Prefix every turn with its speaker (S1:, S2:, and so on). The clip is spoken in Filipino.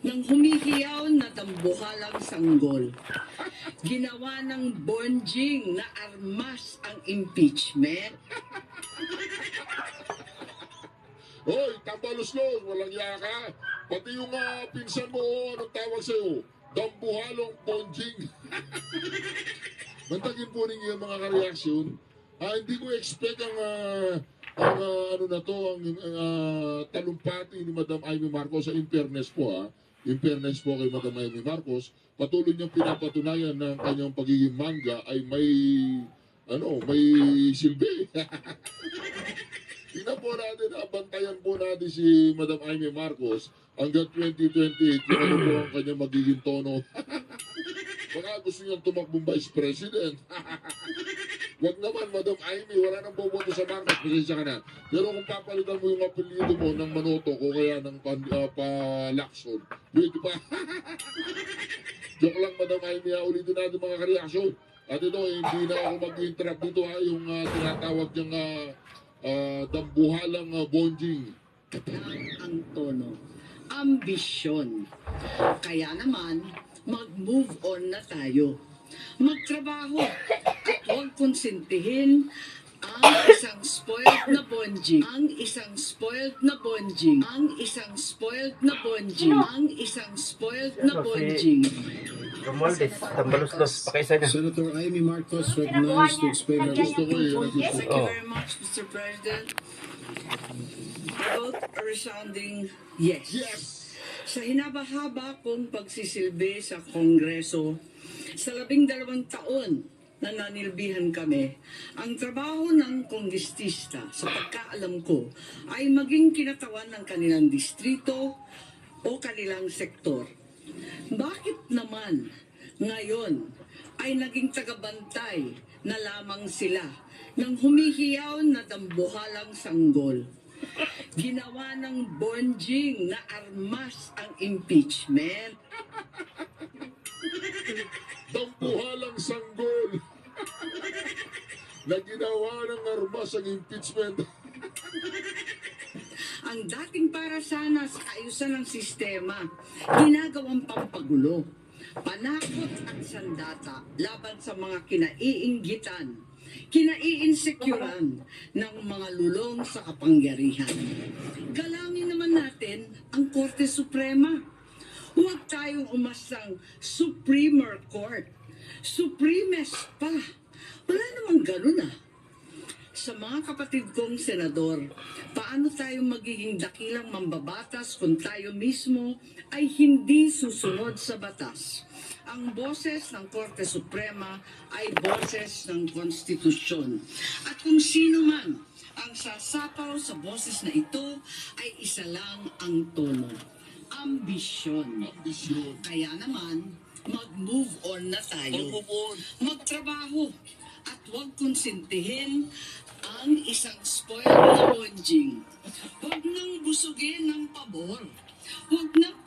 S1: ng humihiyaw na dambuhalang sanggol. Ginawa ng bonjing na armas ang impeachment.
S2: Hoy, tambalos-los, walang yaka. Pati yung pinsan mo, anong tawag sa'yo? Dambuhalong bonjing. Mantagin po ninyo yung mga kareaksyon. Hindi ko expect ang ano na to, ang talumpati ni Madam Amy Marcos sa in fairness po In fairness po kay Madam Amy Marcos, patuloy niyang pinapatunayan na ang kanyang pagiging mangga ay may silbi. Tingnan po natin, bantayan po natin si Madam Amy Marcos hanggang 2028, kung ano po ang kanyang magiging tono. Baka gusto niyang tumakbong Vice President. Wag naman, Madam Amy, wala nang boboto sa Marcos, pasensya ka na. Pero kung papalitan mo yung apelyido mo ng Manoto o kaya ng Palakson, pwede pa. Joke lang, Madam Amy, ulitin natin mga kareaksyon. At ito, hindi na ako mag-interrupt dito yung tinatawag niyang dambuhalang bonjing.
S1: Ang tono, ambisyon. Kaya naman, mag-move on na tayo. Magtrabaho at huwag konsentihin ang isang spoiled na bonjing. Ang isang spoiled na bonjing. Ang isang spoiled na bonjing. Ang isang spoiled na bonjing.
S3: Romualdez, tambalos-los, pakiisa niya.
S4: Senator Amy Marcos recognized to explain her
S2: Gusto ko
S1: Thank you very much, Mr. President. I vote a resounding yes.
S2: Yes!
S1: Sa hinaba-haba kong pagsisilbi sa Kongreso, sa 12 taon na nanilbihan kami, ang trabaho ng kongrestista sa pagkaalam ko ay maging kinatawan ng kanilang distrito o kanilang sektor. Bakit naman ngayon ay naging tagabantay na lamang sila ng humihiyaw na dambuhalang sanggol? Ginawa ng bonjing na armas ang impeachment.
S2: Dambuhalang sanggol na ginawa ng armas ang impeachment.
S1: Ang dating para sana sa kaayusan ng sistema, ginagawang pampagulo, panakot at sandata laban sa mga kinaiinggitan, kinaiinsecuran ng mga lulong sa kapangyarihan. Galangin naman natin ang Korte Suprema. Huwag tayong umasang Supreme Court. Supremes pa. Wala namang ganun Sa mga kapatid kong senador, paano tayo magiging dakilang mambabatas kung tayo mismo ay hindi susunod sa batas? Ang boses ng Korte Suprema ay boses ng konstitusyon. At kung sino man ang sasapaw sa boses na ito ay isa lang ang tono. Ambisyon. Kaya naman, mag-move on na tayo.
S2: Mag-move on.
S1: Magtrabaho at huwag konsentihin ang isang spoiled na bonjing. Huwag nang busugin ng pabor. Huwag nang